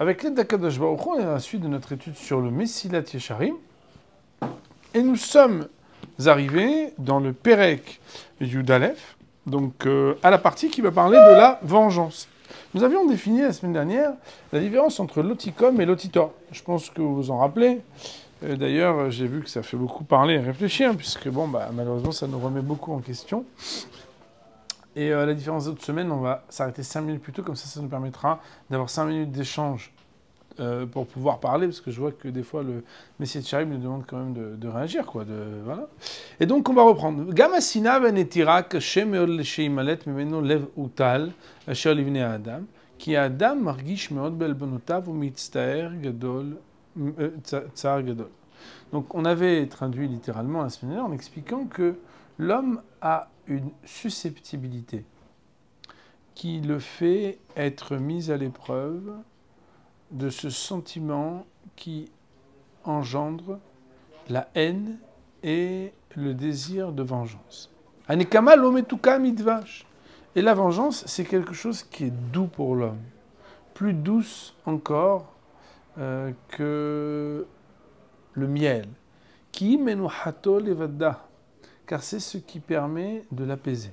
Avec l'aide d'Akadosh Baruch Hu, on est à la suite de notre étude sur le Mesilat Yesharim. Et nous sommes arrivés dans le Perek Yud Aleph, donc à la partie qui va parler de la vengeance. Nous avions défini la semaine dernière la différence entre l'otikom et l'otitor. Je pense que vous vous en rappelez. D'ailleurs, j'ai vu que ça fait beaucoup parler et réfléchir, puisque malheureusement, ça nous remet beaucoup en question. Et la différence d'autres semaines, on va s'arrêter 5 minutes plus tôt, comme ça nous permettra d'avoir 5 minutes d'échange pour pouvoir parler, parce que je vois que des fois le Messier de Charim nous demande quand même de réagir, quoi. Voilà. Et donc on va reprendre. Gamasina venetirak shemeol lesheimalet mimeno lev utal asher livnei adam ki adam margish meod belbonotav umitztaer gadol tsar gadol. Donc on avait traduit littéralement la semaine dernière en expliquant que l'homme a une susceptibilité qui le fait être mis à l'épreuve de ce sentiment qui engendre la haine et le désir de vengeance. Anekama lometuka mitvash. Et la vengeance, c'est quelque chose qui est doux pour l'homme. Plus douce encore que le miel. Ki menuhato levada. Car c'est ce qui permet de l'apaiser.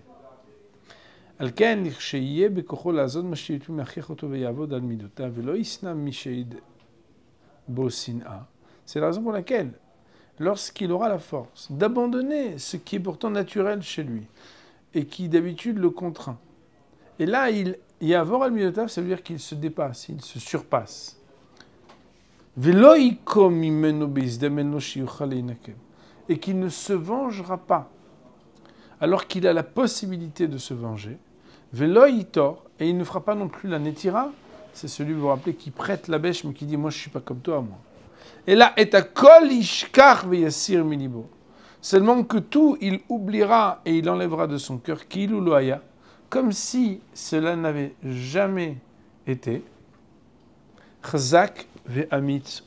C'est la raison pour laquelle, lorsqu'il aura la force d'abandonner ce qui est pourtant naturel chez lui, et qui d'habitude le contraint, et là, il y a avor al midotav, ça veut dire qu'il se dépasse, il se surpasse. Et qu'il ne se vengera pas, alors qu'il a la possibilité de se venger. Veloitor, et il ne fera pas non plus la netira, c'est celui, vous vous rappelez, qui prête la bêche, mais qui dit, moi je ne suis pas comme toi, moi. Et là, et à kol ishkar veyasir milibo. Seulement que tout, il oubliera et il enlèvera de son cœur, kilu loaya, comme si cela n'avait jamais été. Chazak ve'amitzu.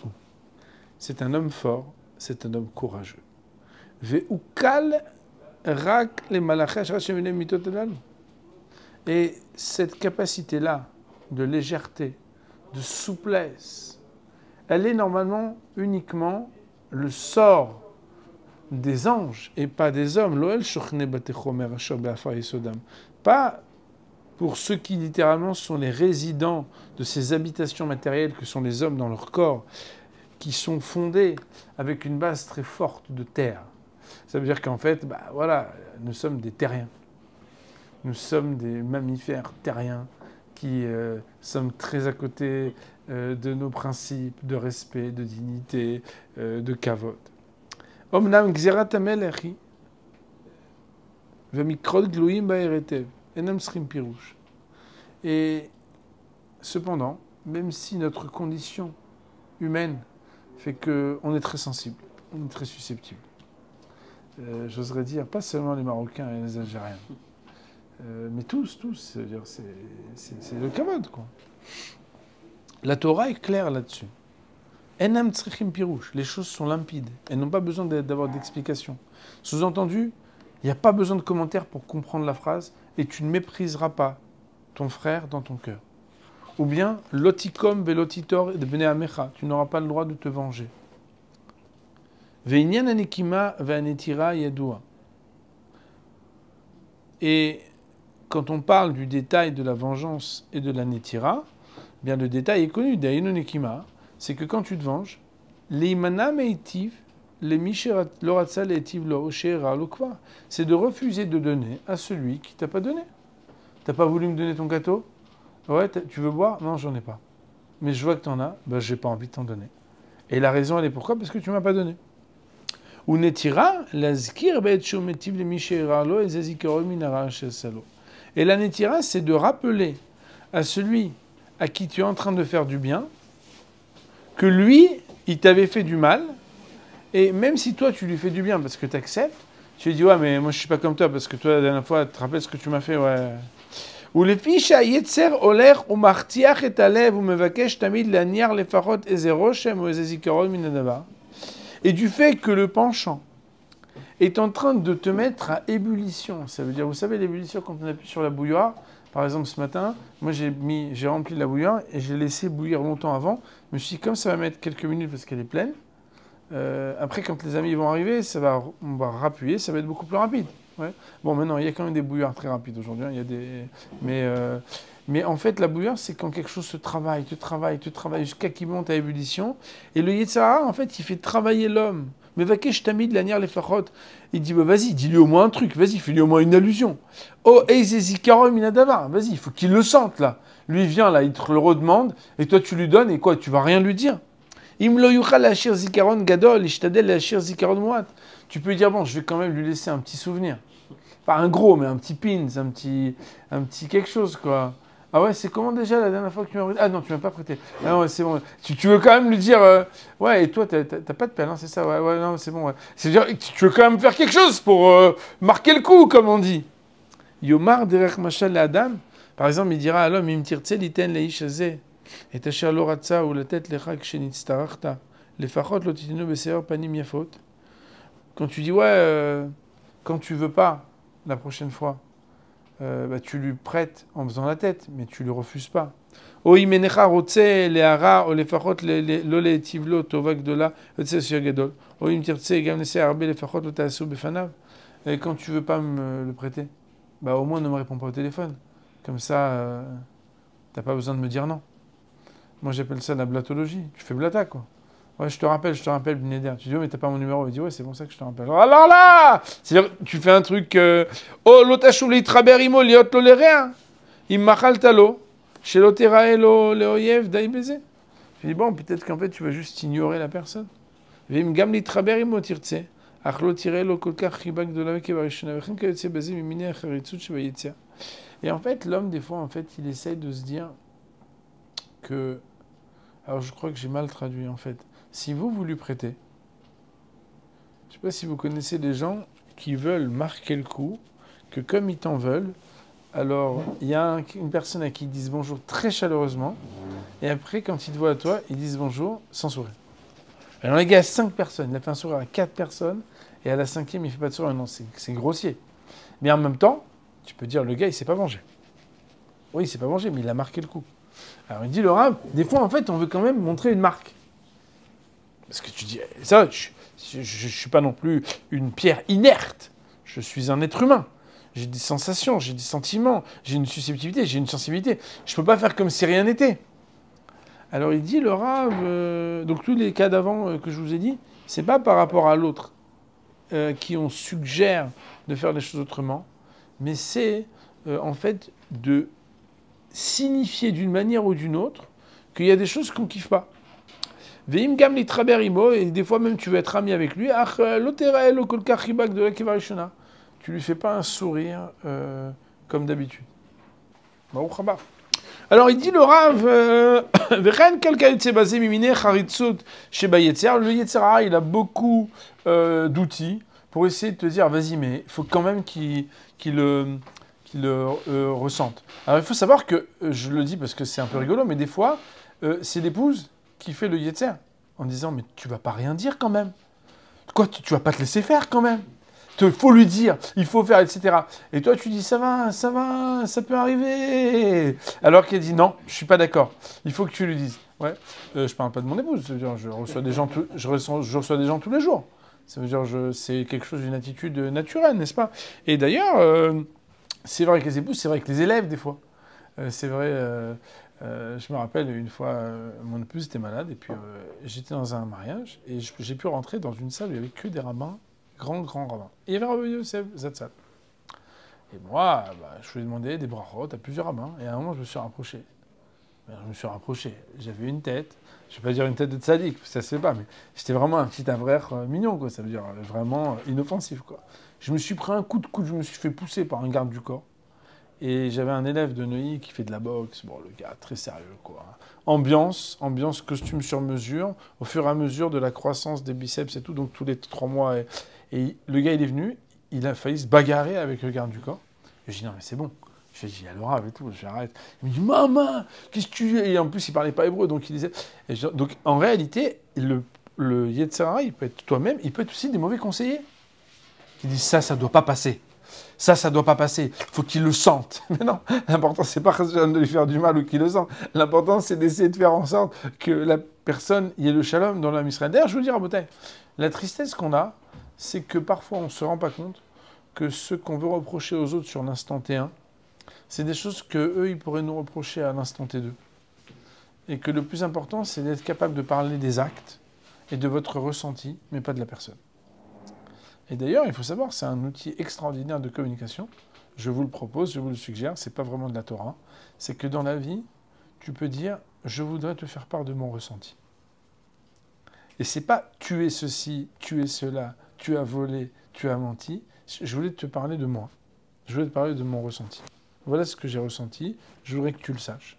C'est un homme fort, c'est un homme courageux. Ve'ukal rak le malachesh racheminem mitot elalu. Et cette capacité-là de légèreté, de souplesse, elle est normalement uniquement le sort des anges et pas des hommes. Pas pour ceux qui littéralement sont les résidents de ces habitations matérielles que sont les hommes dans leur corps, qui sont fondés avec une base très forte de terre. Ça veut dire qu'en fait, nous sommes des terriens. Nous sommes des mammifères terriens qui sommes très à côté de nos principes de respect, de dignité, de kavod. Omnam gzerat hamelechi vemikrot gluim ba'eretev enam srim pirouche. Et cependant, même si notre condition humaine fait qu'on est très sensible, on est très susceptible, j'oserais dire, pas seulement les Marocains et les Algériens, mais tous, c'est-à-dire c'est le kavod, quoi. La Torah est claire là-dessus. Enam tzrichim pirouche, les choses sont limpides, elles n'ont pas besoin d'avoir d'explications. Sous-entendu, il n'y a pas besoin de commentaires pour comprendre la phrase, et tu ne mépriseras pas ton frère dans ton cœur. Ou bien, lotikom velotitor de bnei amecha, tu n'auras pas le droit de te venger. Ve'inyan anekima ve'anetira yadua. Et quand on parle du détail de la vengeance et de la netira, bien le détail est connu. Nekima, c'est que quand tu te venges, leimana meitiv, le misherat loratza leitiv lo oshera lokva, c'est de refuser de donner à celui qui t'a pas donné. T'as pas voulu me donner ton gâteau? Ouais, tu veux boire? Non, j'en ai pas. Mais je vois que t'en as, j'ai pas envie de t'en donner. Et la raison, elle est pourquoi? Parce que tu m'as pas donné. Ou netira, lazkir be'etshu metiv le mishera lo ezazikoro minara shesalo. Et la netira, c'est de rappeler à celui à qui tu es en train de faire du bien, que lui, il t'avait fait du mal, et même si toi, tu lui fais du bien parce que tu acceptes, tu lui dis, ouais, mais moi, je suis pas comme toi, parce que toi, la dernière fois, tu te rappelles ce que tu m'as fait, ouais. Ou les fiches à yetzer oler ou martiach et alev ou mevakesh tamid laniar les farot ezeroshem ou ezezikaron minadava. Et du fait que le penchant est en train de te mettre à ébullition, ça veut dire, vous savez, l'ébullition, quand on appuie sur la bouilloire, Par exemple, ce matin, moi j'ai rempli la bouilloire et j'ai laissé bouillir longtemps avant. Je me suis dit, comme ça va mettre quelques minutes parce qu'elle est pleine, après, quand les amis vont arriver, on va rappuyer, ça va être beaucoup plus rapide. Ouais. Bon, maintenant, il y a quand même des bouillards très rapides aujourd'hui. Il y a mais en fait, la bouillarde, c'est quand quelque chose se travaille, jusqu'à qu'il monte à ébullition. Et le Yetzer Hara, en fait, il fait travailler l'homme. Mais Vakesh Tamid l'anière les fachot. Il dit, bah, vas-y, dis-lui au moins un truc, vas-y, fais-lui au moins une allusion. Oh, Eizezikarom Inadavar, vas-y, il faut qu'il le sente, là. Lui, il vient, là, il te le redemande, et toi, tu lui donnes, et quoi, tu vas rien lui dire. Im lo yuchal lashir zikaron gadol, ishtadel lashir zikaron muat. Tu peux dire, bon, je vais quand même lui laisser un petit souvenir. Pas un gros, mais un petit pins, un petit quelque chose, quoi. Ah ouais, c'est comment déjà la dernière fois que tu m'as prêté? Ah non, tu m'as pas prêté. Ah non, ouais, c'est bon. Tu veux quand même lui dire, ouais, et toi, t'as pas de pelle, hein, c'est ça, ouais, non, c'est bon, ouais. C'est-à-dire, tu veux quand même faire quelque chose pour marquer le coup, comme on dit. Yomar derech machal Adam, par exemple, il dira à l'homme, im tirtse liten leish hazeh, et tasher lo ratza ou la tête lecha kshenitztarachta, lefachot lo titenu beseor panim yafot. Quand tu dis, ouais, quand tu veux pas, la prochaine fois, bah, tu lui prêtes en faisant la tête, mais tu lui refuses pas. O imenecha rotse lehara o lefachot lo letivlo tovak dola otse gadol. O im tirtse gam nese arbe lefachot lo taasu befanav. Et quand tu veux pas me le prêter, bah au moins ne me réponds pas au téléphone. Comme ça, t'as pas besoin de me dire non. Moi j'appelle ça la blatologie. Tu fais blata quoi. Ouais, je te rappelle, Bneder. Tu dis, oh, mais t'as pas mon numéro. Il dit, ouais, c'est pour ça que je te rappelle. Alors là, c'est-à-dire, tu fais un truc, oh, l'otachuli traberimo liot lo rien. Il machal talo. Chez l'oterae lo leoyev daibeze. Je dis, bon, peut-être qu'en fait, tu vas juste ignorer la personne. Vim gam li traberimo tirtse. Achlo tire lo kolkach chibak de la veke barishona. Vechem kayotse beze mimine acharitzut shebayetsia. Et en fait, l'homme, des fois, en fait, il essaye de se dire que. Alors, je crois que j'ai mal traduit, en fait. Si vous lui prêtez, je ne sais pas si vous connaissez des gens qui veulent marquer le coup, que comme ils t'en veulent, alors il y a une personne à qui ils disent bonjour très chaleureusement, et après, quand ils te voient à toi, ils disent bonjour sans sourire. Alors le gars a 5 personnes, il a fait un sourire à 4 personnes, et à la 5e, il ne fait pas de sourire. Non, c'est grossier. Mais en même temps, tu peux dire, le gars, il ne s'est pas vengé. Oui, il ne s'est pas vengé, mais il a marqué le coup. Alors il dit, le Rav, des fois, en fait, on veut quand même montrer une marque. Parce que tu dis, ça, je ne suis pas non plus une pierre inerte. Je suis un être humain. J'ai des sensations, j'ai des sentiments, j'ai une susceptibilité, j'ai une sensibilité. Je ne peux pas faire comme si rien n'était. Alors il dit, le Rav, donc tous les cas d'avant que je vous ai dit, c'est pas par rapport à l'autre qui on suggère de faire les choses autrement, mais c'est en fait de signifier d'une manière ou d'une autre qu'il y a des choses qu'on ne kiffe pas. Veim gam li traber imo, et des fois même tu veux être ami avec lui. Ach l'otera lo kol kach chibak de la kevarishona. Tu lui fais pas un sourire comme d'habitude. Baruch haba. Alors il dit le Rav, Vechen quelqu'un de basé mimine charitzut sheba yetzer. Le Yetzer Hara, il a beaucoup d'outils pour essayer de te dire, vas-y, mais il faut quand même qu'il le ressente. Alors il faut savoir que, je le dis parce que c'est un peu rigolo, mais des fois, c'est l'épouse qui fait le Yetzer, en disant, mais tu vas pas rien dire quand même. Quoi, tu vas pas te laisser faire quand même. Il faut lui dire, il faut faire, etc. Et toi, tu dis, ça va, ça peut arriver. Alors qu'elle dit, non, je suis pas d'accord. Il faut que tu lui dises. Ouais, je parle pas de mon épouse, c'est-à-dire, je reçois des gens tous les jours. Ça veut dire, c'est quelque chose d'une attitude naturelle, n'est-ce pas? Et d'ailleurs, c'est vrai avec les épouses, c'est vrai avec les élèves, des fois. C'est vrai, je me rappelle une fois, mon épouse était malade, et puis j'étais dans un mariage, et j'ai pu rentrer dans une salle où il n'y avait que des rabbins, grands rabbins. Et il y avait Rabbi Yosef Zatzal. Et moi, je lui ai demandé des brachot à plusieurs rabbins, et à un moment, je me suis rapproché. J'avais une tête, je ne vais pas dire une tête de tzaddik, ça se fait pas, mais j'étais vraiment un petit avraire mignon, quoi. Ça veut dire vraiment inoffensif, quoi. Je me suis pris un coup de coude, je me suis fait pousser par un garde du corps. Et j'avais un élève de Neuilly qui fait de la boxe. Bon, le gars, très sérieux, quoi. Ambiance, costume sur mesure, au fur et à mesure de la croissance des biceps et tout, donc tous les 3 mois. Et le gars, il est venu, il a failli se bagarrer avec le garde du corps. Et je dis, non, mais c'est bon. Je dis, à l'oral et tout, j'arrête. Il me dit, maman, qu'est-ce que tu... Et en plus, il parlait pas hébreu, donc il disait... Donc, en réalité, le Yetzer Hara, il peut être toi-même, il peut être aussi des mauvais conseillers. Qui disent, ça doit pas passer. ça doit pas passer. Il faut qu'il le sente. Mais non, l'important, c'est pas de lui faire du mal ou qu'il le sente. L'important, c'est d'essayer de faire en sorte que la personne y ait le shalom dans l'âme Israël. D'ailleurs, je veux dire, Rabotai, la tristesse qu'on a, c'est que parfois, on se rend pas compte que ce qu'on veut reprocher aux autres sur l'instant T1, c'est des choses qu'eux, ils pourraient nous reprocher à l'instant T2. Et que le plus important, c'est d'être capable de parler des actes et de votre ressenti, mais pas de la personne. Et d'ailleurs, il faut savoir, c'est un outil extraordinaire de communication. Je vous le propose, je vous le suggère, c'est pas vraiment de la Torah. C'est que dans la vie, tu peux dire « je voudrais te faire part de mon ressenti ». Et c'est pas « tu es ceci, tu es cela, tu as volé, tu as menti ». Je voulais te parler de moi. Je voulais te parler de mon ressenti. Voilà ce que j'ai ressenti, je voudrais que tu le saches.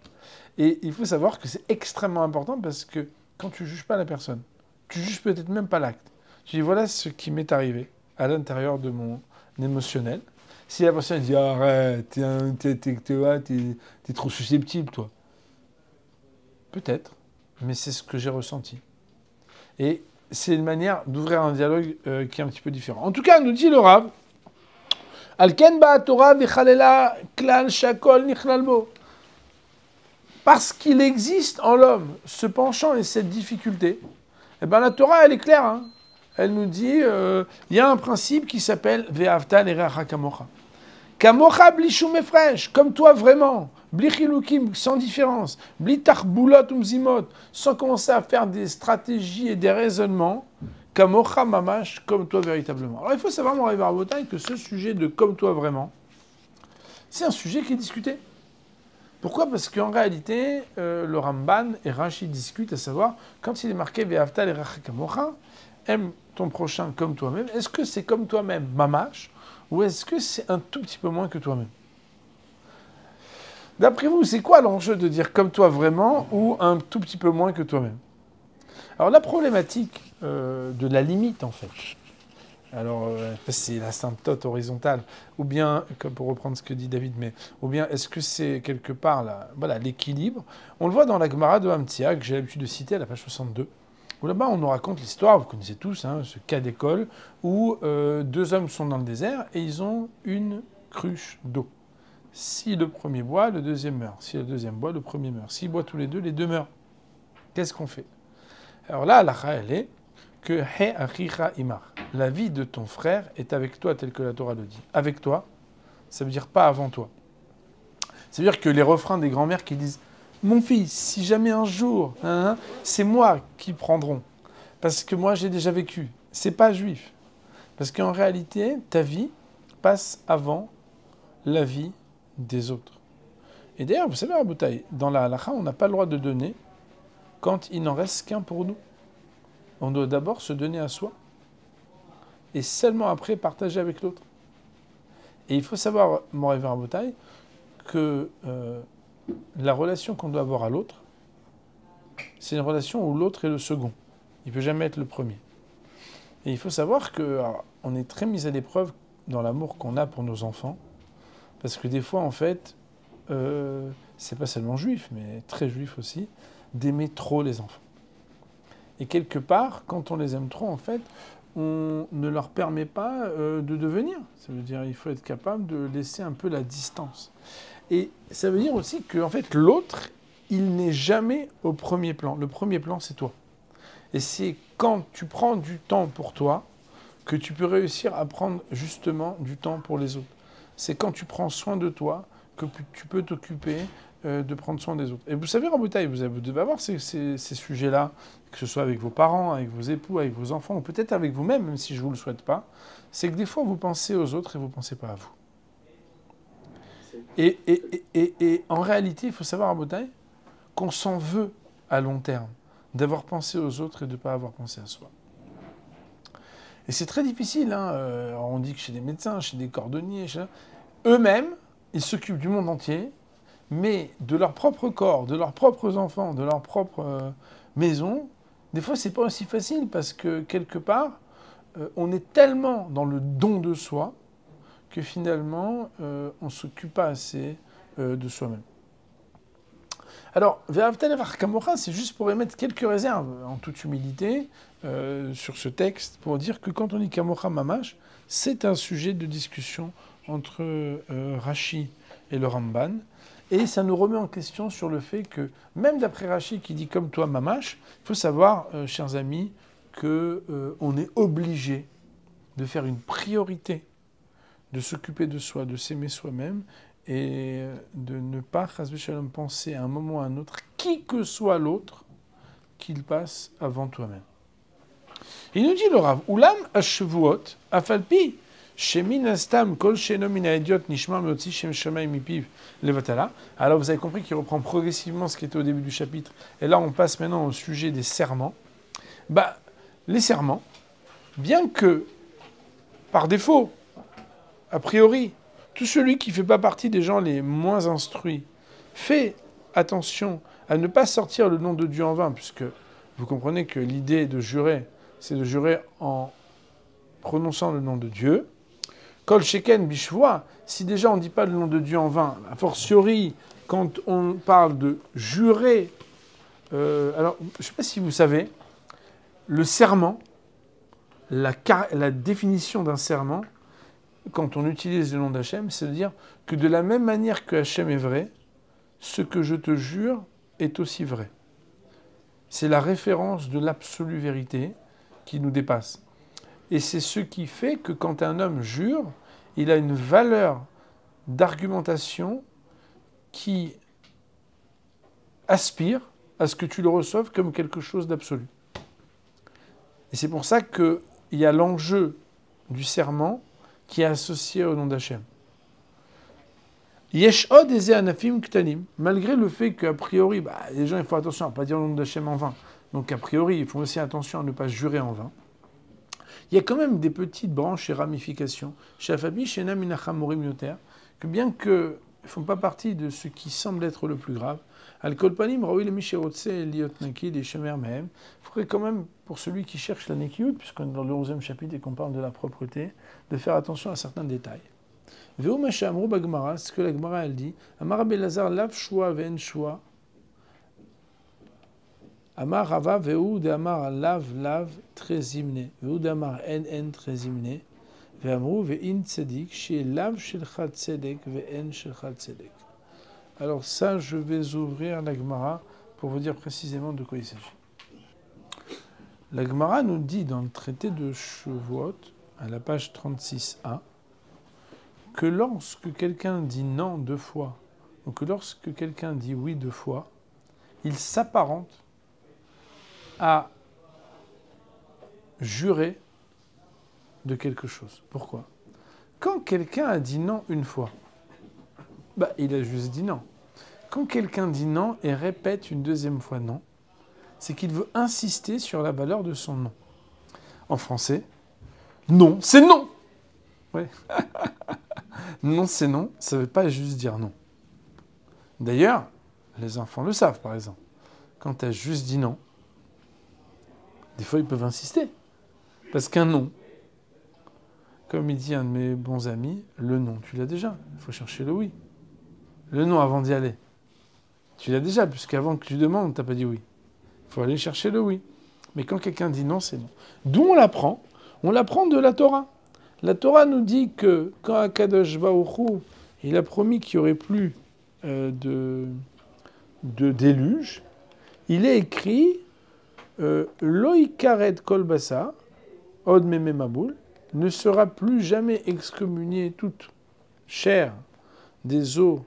Et il faut savoir que c'est extrêmement important parce que quand tu ne juges pas la personne, tu ne juges peut-être même pas l'acte. Tu dis voilà ce qui m'est arrivé à l'intérieur de mon émotionnel. Si la personne dit arrête, t'es trop susceptible toi. Peut-être, mais c'est ce que j'ai ressenti. Et c'est une manière d'ouvrir un dialogue qui est un petit peu différent. En tout cas, nous dit le Rav, Alken ba Torah v'chalela klal shakol nichlal bo. Parce qu'il existe en l'homme ce penchant et cette difficulté, eh ben la Torah, elle est claire. Hein. Elle nous dit, il y a un principe qui s'appelle Ve'avta l'erecha kamocha. Kamocha bli shum efresh, comme toi vraiment, bli chilukim, sans différence, bli tarbulot umzimot, sans commencer à faire des stratégies et des raisonnements, Kamocha mamash, comme toi véritablement. Alors il faut savoir, mon Rav Rabotai, que ce sujet de comme toi vraiment, c'est un sujet qui est discuté. Pourquoi ? Parce qu'en réalité, le Ramban et Rashi discutent, à savoir, quand il est marqué Ve'avta l'erecha kamocha, aime ton prochain comme toi-même, est-ce que c'est comme toi-même mamash, ou est-ce que c'est un tout petit peu moins que toi-même ? D'après vous, c'est quoi l'enjeu de dire comme toi vraiment, ou un tout petit peu moins que toi-même ? Alors la problématique de la limite, en fait, alors c'est l'asymptote horizontale, ou bien, comme pour reprendre ce que dit David, mais ou bien est-ce que c'est quelque part voilà, l'équilibre ? On le voit dans la Gemara de Hamtia, que j'ai l'habitude de citer à la page 62, où là-bas on nous raconte l'histoire, vous connaissez tous, hein, ce cas d'école, où deux hommes sont dans le désert et ils ont une cruche d'eau. Si le premier boit, le deuxième meurt. Si le deuxième boit, le premier meurt. S'ils boivent tous les deux meurent. Qu'est-ce qu'on fait ? Alors là, la elle est que He achicha imar. La vie de ton frère est avec toi, tel que la Torah le dit. Avec toi, ça veut dire pas avant toi. Ça veut dire que les refrains des grands-mères qui disent mon fils, si jamais un jour, c'est moi qui prendront. Parce que moi, j'ai déjà vécu. C'est pas juif. Parce qu'en réalité, ta vie passe avant la vie des autres. Et d'ailleurs, vous savez, Rabotai, dans la halakha, on n'a pas le droit de donner quand il n'en reste qu'un pour nous. On doit d'abord se donner à soi et seulement après partager avec l'autre. Et il faut savoir, mon Rav Rabotai, que la relation qu'on doit avoir à l'autre, c'est une relation où l'autre est le second. Il ne peut jamais être le premier. Et il faut savoir qu'on est très mis à l'épreuve dans l'amour qu'on a pour nos enfants, parce que des fois, en fait, c'est pas seulement juif, mais très juif aussi, d'aimer trop les enfants. Et quelque part, quand on les aime trop, en fait, on ne leur permet pas de devenir. Ça veut dire qu'il faut être capable de laisser un peu la distance. Et ça veut dire aussi que en fait, l'autre, il n'est jamais au premier plan. Le premier plan, c'est toi. Et c'est quand tu prends du temps pour toi que tu peux réussir à prendre justement du temps pour les autres. C'est quand tu prends soin de toi que tu peux t'occuper de prendre soin des autres. Et vous savez, Rabotai, vous devez avoir ces sujets-là, que ce soit avec vos parents, avec vos époux, avec vos enfants, ou peut-être avec vous-même, même si je ne vous le souhaite pas, c'est que des fois, vous pensez aux autres et vous ne pensez pas à vous. Et en réalité, il faut savoir, Rabotai, qu'on s'en veut à long terme d'avoir pensé aux autres et de ne pas avoir pensé à soi. Et c'est très difficile. Hein. On dit que chez des médecins, chez des cordonniers, eux-mêmes, ils s'occupent du monde entier, mais de leur propre corps, de leurs propres enfants, de leur propre maison, des fois, c'est pas aussi facile parce que, quelque part, on est tellement dans le don de soi que finalement, on ne s'occupe pas assez de soi-même. Alors, Ve'avta l'erecha kamocha, c'est juste pour émettre quelques réserves, en toute humilité, sur ce texte, pour dire que quand on dit kamocha mamash, c'est un sujet de discussion entre Rashi et le Ramban. Et ça nous remet en question sur le fait que, même d'après Rashi qui dit comme toi, Mamash, il faut savoir, chers amis, qu'on est obligé de faire une priorité, de s'occuper de soi, de s'aimer soi-même, et de ne pas, chas v'shalom, penser à un moment ou à un autre, qui que soit l'autre, qu'il passe avant toi-même. Il nous dit le Rav, Ulam ha-shavuot, afalpi, shemin astam kol sheno min ha-idiot nishma meotzi shem shamayim mipiv levatala. Alors vous avez compris qu'il reprend progressivement ce qui était au début du chapitre. Et là, on passe maintenant au sujet des serments. Les serments, bien que, par défaut, a priori, tout celui qui ne fait pas partie des gens les moins instruits fait attention à ne pas sortir le nom de Dieu en vain, puisque vous comprenez que l'idée de jurer, c'est de jurer en prononçant le nom de Dieu. Kol sheken bishvoa, si déjà on ne dit pas le nom de Dieu en vain, a fortiori, quand on parle de jurer, alors je ne sais pas si vous savez, le serment, la définition d'un serment, quand on utilise le nom d'Hachem, c'est de dire que de la même manière que Hachem est vrai, ce que je te jure est aussi vrai. C'est la référence de l'absolue vérité qui nous dépasse. Et c'est ce qui fait que quand un homme jure, il a une valeur d'argumentation qui aspire à ce que tu le reçoives comme quelque chose d'absolu. Et c'est pour ça qu'il y a l'enjeu du serment qui est associé au nom d'Hachem. Yesh od eze anafim ktanim, malgré le fait qu'a priori, les gens ils font attention à ne pas dire le nom d'Hachem en vain, donc a priori ils font aussi attention à ne pas jurer en vain. Il y a quand même des petites branches et ramifications, chez Afabi, chez Naminacham Morim Yoter, que bien qu'ils ne font pas partie de ce qui semble être le plus grave, Al Kolpanim, Raoui le Misherotse, Liot Nakid et Shemer Mehem, il faudrait quand même, pour celui qui cherche la Nekiyut, puisqu'on est dans le 11e chapitre et qu'on parle de la propreté, de faire attention à certains détails. Veo Masha Amrou Bagmara, ce que la Gemara elle dit, Amar Belazar Lav Shua Ven Shua, Amar Rava Veu de Amar Lav Lav Trezimne, Veu de Amar En Trezimne, Ve'amrou Ve'in Tzedik, She Lav Shelcha Tzedek, Ve'en Shelcha Tzedek. Alors ça, je vais ouvrir la Gemara pour vous dire précisément de quoi il s'agit. La Gemara nous dit dans le traité de Shavuot, à la page 36a, que lorsque quelqu'un dit non 2 fois, ou que lorsque quelqu'un dit oui 2 fois, il s'apparente à jurer de quelque chose. Pourquoi ? Quand quelqu'un a dit non 1 fois, il a juste dit non. Quand quelqu'un dit non et répète une 2e fois non, c'est qu'il veut insister sur la valeur de son non. En français, non, c'est non. Ouais. Non, c'est non, ça ne veut pas juste dire non. D'ailleurs, les enfants le savent, par exemple. Quand tu as juste dit non, des fois, ils peuvent insister. Parce qu'un non, comme il dit un de mes bons amis, le non, tu l'as déjà. Il faut chercher le oui. Le non avant d'y aller. Tu l'as déjà, puisqu'avant que tu demandes, tu n'as pas dit oui. Il faut aller chercher le oui. Mais quand quelqu'un dit non, c'est non. D'où on l'apprend ? On l'apprend de la Torah. La Torah nous dit que quand Akadosh Baruch Hu, il a promis qu'il n'y aurait plus de déluge, il est écrit Lo ikaret kol basa, od meme maboul, ne sera plus jamais excommuniée toute chair des eaux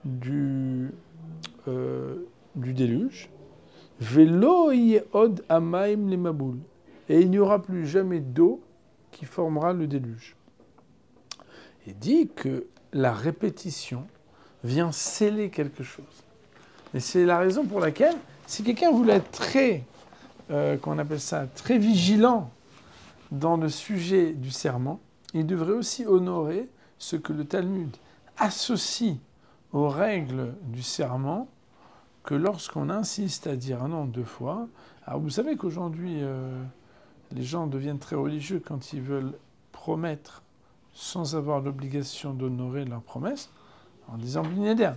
du déluge. Velo od amaim le maboul. Et il n'y aura plus jamais d'eau qui formera le déluge. Il dit que la répétition vient sceller quelque chose. Et c'est la raison pour laquelle, si quelqu'un voulait être très, très vigilant dans le sujet du serment, il devrait aussi honorer ce que le Talmud associe aux règles du serment, que lorsqu'on insiste à dire un non 2 fois, alors vous savez qu'aujourd'hui, les gens deviennent très religieux quand ils veulent promettre sans avoir l'obligation d'honorer leur promesse, en disant Bli Neder.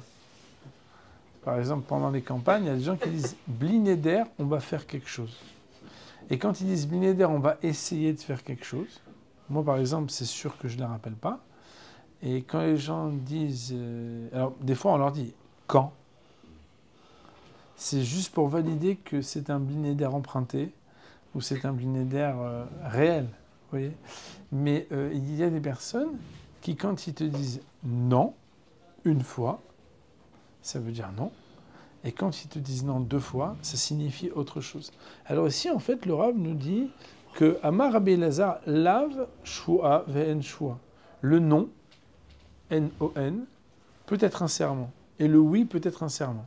Par exemple, pendant les campagnes, il y a des gens qui disent Bli Neder, on va faire quelque chose. Et quand ils disent Bli Neder, on va essayer de faire quelque chose. Moi, par exemple, c'est sûr que je ne les rappelle pas. Et quand les gens disent... alors, des fois, on leur dit « quand ?» C'est juste pour valider que c'est un blinédaire emprunté ou c'est un blinédaire réel. Vous voyez. Mais il y a des personnes qui, quand ils te disent « non », une fois, ça veut dire non. Et quand ils te disent non 2 fois, ça signifie autre chose. Alors ici, en fait, le Rav nous dit que Amar Rabbi Elazar lave shua ve'en shua. Le non, N-O-N, peut être un serment. Et le oui peut être un serment.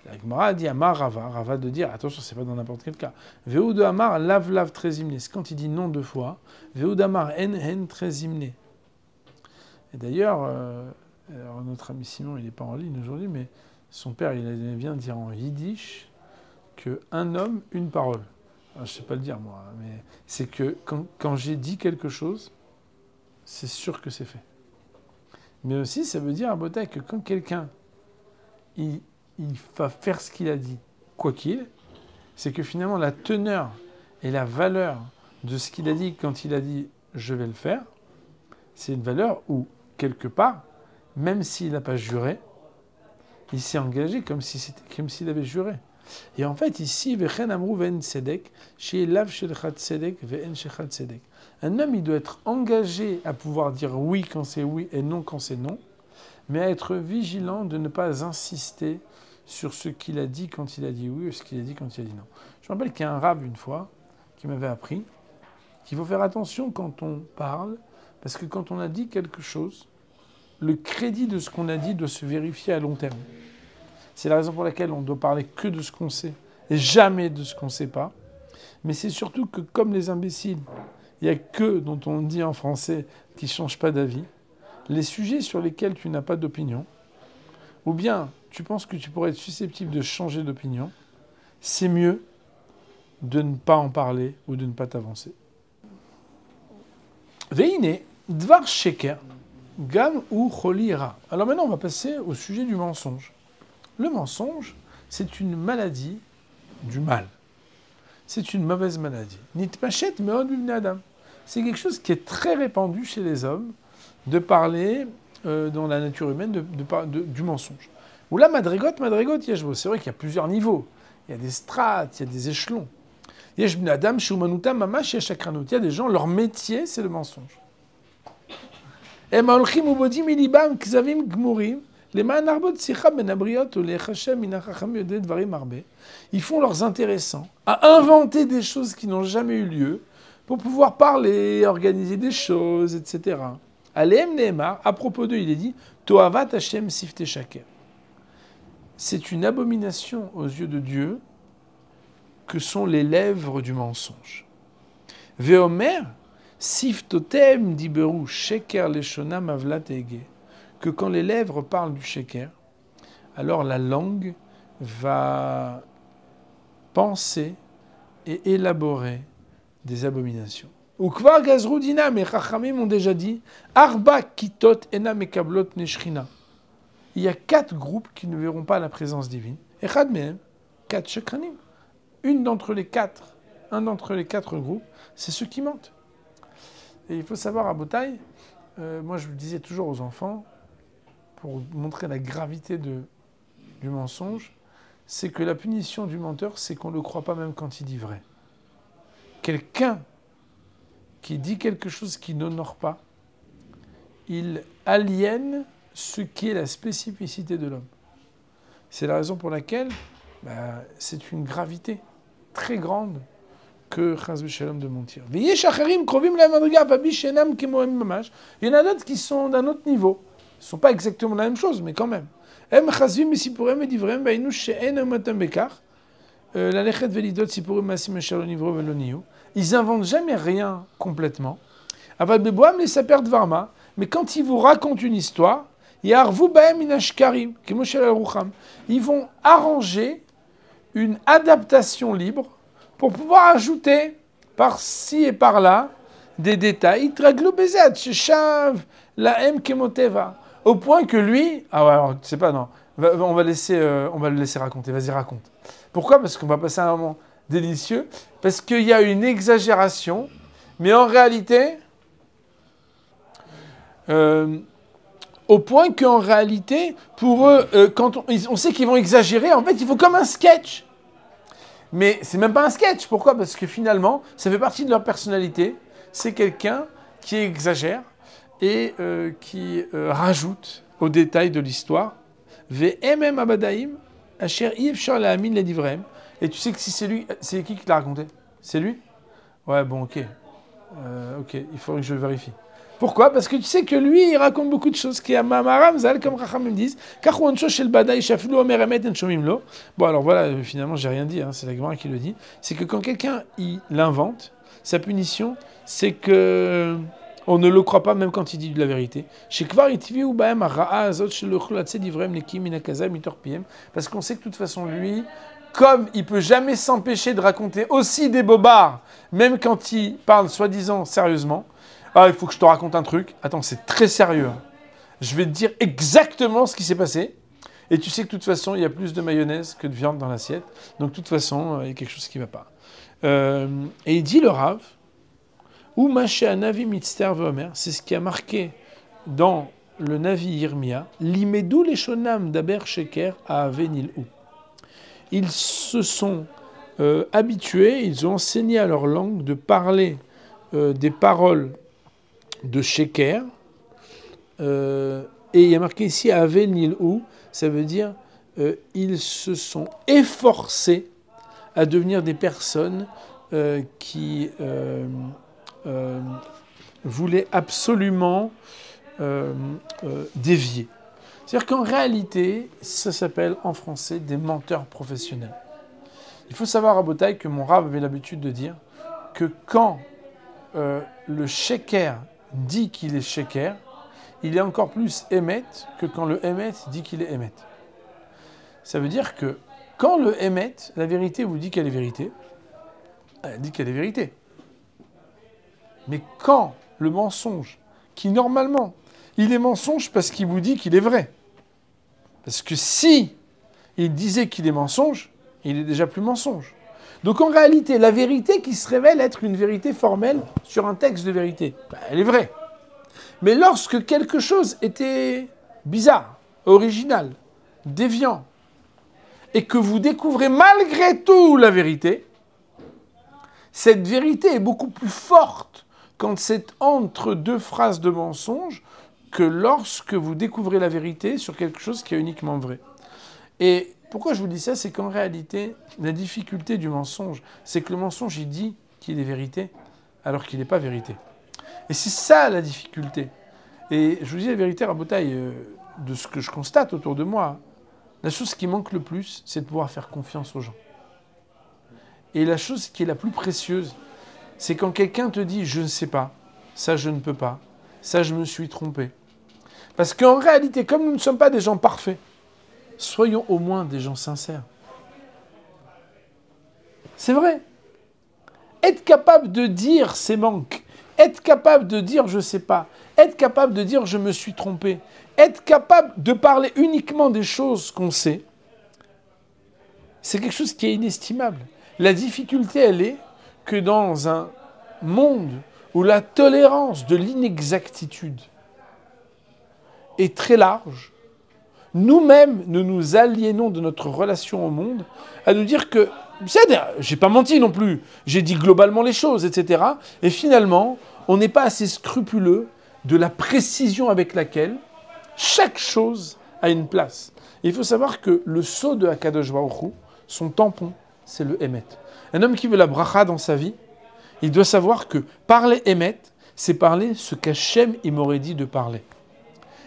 La Gemara a dit Amar Rava, Rava de dire, attention, c'est pas dans n'importe quel cas. Ve'ud Amar lave très hymné. C'est quand il dit non 2 fois. Ve'ud Amar en très hymné. Et d'ailleurs, alors notre ami Simon, il n'est pas en ligne aujourd'hui, mais son père, il vient dire en yiddish qu'un homme, une parole. Alors, je ne sais pas le dire, moi, mais c'est que quand j'ai dit quelque chose, c'est sûr que c'est fait. Mais aussi, ça veut dire à Botaï que quand quelqu'un il va faire ce qu'il a dit, quoi qu'il, c'est que finalement la teneur et la valeur de ce qu'il a dit quand il a dit « je vais le faire », c'est une valeur où, quelque part, même s'il n'a pas juré, il s'est engagé comme s'il avait juré. Et en fait, ici, un homme, il doit être engagé à pouvoir dire oui quand c'est oui et non quand c'est non, mais à être vigilant de ne pas insister sur ce qu'il a dit quand il a dit oui ou ce qu'il a dit quand il a dit non. Je me rappelle qu'il y a un rab, une fois, qui m'avait appris qu'il faut faire attention quand on parle, parce que quand on a dit quelque chose, le crédit de ce qu'on a dit doit se vérifier à long terme. C'est la raison pour laquelle on doit parler que de ce qu'on sait et jamais de ce qu'on ne sait pas. Mais c'est surtout que, comme les imbéciles, il n'y a que, dont on dit en français, qui ne changent pas d'avis, les sujets sur lesquels tu n'as pas d'opinion, ou bien tu penses que tu pourrais être susceptible de changer d'opinion, c'est mieux de ne pas en parler ou de ne pas t'avancer. Veine, dvar sheker, gam ou cholira. Alors maintenant, on va passer au sujet du mensonge. Le mensonge, c'est une maladie du mal. C'est une mauvaise maladie. Nitpachet meod bibnei adam. C'est quelque chose qui est très répandu chez les hommes de parler dans la nature humaine du mensonge. Ou là, madrigot, yeshbo. C'est vrai qu'il y a plusieurs niveaux. Il y a des strates, il y a des échelons. Yesh bnei adam shumanuta mamash yesh akranut. Il y a des gens, leur métier, c'est le mensonge. Em haolchim ubodim milibam kzavim gmurim. Ils font leurs intéressants à inventer des choses qui n'ont jamais eu lieu pour pouvoir parler, organiser des choses, etc. Aleem Nehemar, à propos d'eux, il est dit Toavat Hashem sifte shaker. C'est une abomination aux yeux de Dieu que sont les lèvres du mensonge. Veomer siftotem diberu sheker leshona mavlat ege. Que quand les lèvres parlent du sheker, alors la langue va penser et élaborer des abominations. Ou kvar gazrudina, mais Chachamim ont déjà dit, arba kitot ena mekablot neshrina. Il y a 4 groupes qui ne verront pas la présence divine. Echad mehem, 4 shekranim. Un d'entre les 4 groupes, c'est ceux qui mentent. Et il faut savoir à Botaï, moi je le disais toujours aux enfants, pour montrer la gravité du mensonge, c'est que la punition du menteur, c'est qu'on ne le croit pas même quand il dit vrai. Quelqu'un qui dit quelque chose qui n'honore pas, il aliène ce qui est la spécificité de l'homme. C'est la raison pour laquelle c'est une gravité très grande que Chas v'Shalom de mentir. Il y en a d'autres qui sont d'un autre niveau. Ils ne sont pas exactement la même chose, mais quand même. Ils n'inventent jamais rien complètement. Mais quand ils vous racontent une histoire, ils vont arranger une adaptation libre pour pouvoir ajouter par-ci et par-là des détails. Au point que lui... Ah ouais, alors, tu sais pas, non. On va le laisser raconter. Vas-y, raconte. Pourquoi ? Parce qu'on va passer un moment délicieux. Parce qu'il y a une exagération. Mais en réalité, Au point qu'en réalité, pour eux, quand on sait qu'ils vont exagérer, en fait, il faut comme un sketch. Mais c'est même pas un sketch. Pourquoi? Parce que finalement, ça fait partie de leur personnalité. C'est quelqu'un qui exagère et qui rajoute aux détails de l'histoire. Ve'emem abadaim, asher ifshar la'amin ledivreim. Et tu sais que si c'est lui, c'est qui l'a raconté? C'est lui? Ouais, bon, ok. Ok, il faudrait que je vérifie. Pourquoi? Parce que tu sais que lui, il raconte beaucoup de choses. Qui Maram Zal, comme Rachamim disent, bon, alors voilà, finalement, j'ai rien dit, hein, c'est la Gemara qui le dit. C'est que quand quelqu'un il l'invente, sa punition, c'est que on ne le croit pas même quand il dit de la vérité. Parce qu'on sait que de toute façon, lui, comme il peut jamais s'empêcher de raconter aussi des bobards, même quand il parle soi-disant sérieusement. Ah, il faut que je te raconte un truc. Attends, c'est très sérieux. Je vais te dire exactement ce qui s'est passé. Et tu sais que de toute façon, il y a plus de mayonnaise que de viande dans l'assiette. Donc, de toute façon, il y a quelque chose qui ne va pas. Et il dit le Rav, ou Maché Navi Mitzter Veomer, c'est ce qui a marqué dans le Navi Yirmia, Limedou les Shonam d'Aber Sheker à Avenilou. Ils se sont habitués, ils ont enseigné à leur langue de parler des paroles de Sheker, et il y a marqué ici Avenilou, ça veut dire ils se sont efforcés à devenir des personnes qui voulaient absolument dévier. C'est-à-dire qu'en réalité, ça s'appelle en français des menteurs professionnels. Il faut savoir à Botaï que mon Rav avait l'habitude de dire que quand le Sheker dit qu'il est Sheker, il est encore plus Emet que quand le Emet dit qu'il est Emet. Ça veut dire que quand le Emet, la vérité vous dit qu'elle est vérité, elle dit qu'elle est vérité. Mais quand le mensonge, qui normalement, il est mensonge parce qu'il vous dit qu'il est vrai. Parce que si il disait qu'il est mensonge, il est déjà plus mensonge. Donc en réalité, la vérité qui se révèle être une vérité formelle sur un texte de vérité, elle est vraie. Mais lorsque quelque chose était bizarre, original, déviant, et que vous découvrez malgré tout la vérité, cette vérité est beaucoup plus forte quand c'est entre deux phrases de mensonge que lorsque vous découvrez la vérité sur quelque chose qui est uniquement vrai. Et pourquoi je vous dis ça? C'est qu'en réalité, la difficulté du mensonge, c'est que le mensonge, il dit qu'il est vérité, alors qu'il n'est pas vérité. Et c'est ça la difficulté. Et je vous dis la vérité, Rabotaï, de ce que je constate autour de moi, la chose qui manque le plus, c'est de pouvoir faire confiance aux gens. Et la chose qui est la plus précieuse, c'est quand quelqu'un te dit « je ne sais pas, ça je ne peux pas, ça je me suis trompé ». Parce qu'en réalité, comme nous ne sommes pas des gens parfaits, soyons au moins des gens sincères. C'est vrai. Être capable de dire ses manques, être capable de dire je ne sais pas, être capable de dire je me suis trompé, être capable de parler uniquement des choses qu'on sait, c'est quelque chose qui est inestimable. La difficulté, elle est que dans un monde où la tolérance de l'inexactitude est très large, nous-mêmes, nous nous aliénons de notre relation au monde à nous dire que, j'ai pas menti non plus, j'ai dit globalement les choses, etc. Et finalement, on n'est pas assez scrupuleux de la précision avec laquelle chaque chose a une place. Et il faut savoir que le sceau de Akadosh Baruch Hu, son tampon, c'est le Emet. Un homme qui veut la bracha dans sa vie, il doit savoir que parler Emet, c'est parler ce qu'Hachem il m'aurait dit de parler.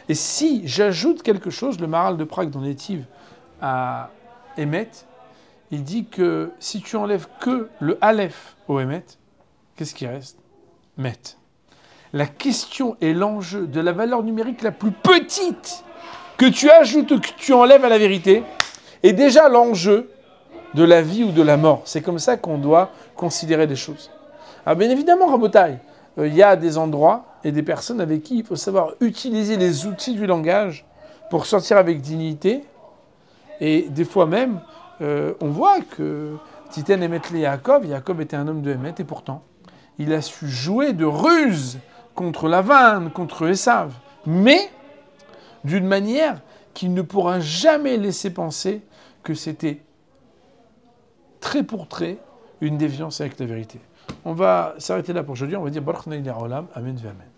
Et si j'ajoute quelque chose, le Maharal de Prague dans l'Étive à Emet, il dit que si tu enlèves que le Aleph au Emet, qu'est-ce qui reste? Met. La question et l'enjeu de la valeur numérique la plus petite que tu ajoutes ou que tu enlèves à la vérité est déjà l'enjeu de la vie ou de la mort. C'est comme ça qu'on doit considérer les choses. Alors bien évidemment, Rabotaï, il y a des endroits et des personnes avec qui il faut savoir utiliser les outils du langage pour sortir avec dignité. Et des fois même, on voit que Titen Emet le Yaakov était un homme de Emet, et pourtant, il a su jouer de ruse contre Lavan, contre Esav. Mais d'une manière qui ne pourra jamais laisser penser que c'était trait pour trait une déviance avec la vérité. On va s'arrêter là pour aujourd'hui. On va dire Baruch Olam, Amen, Amen.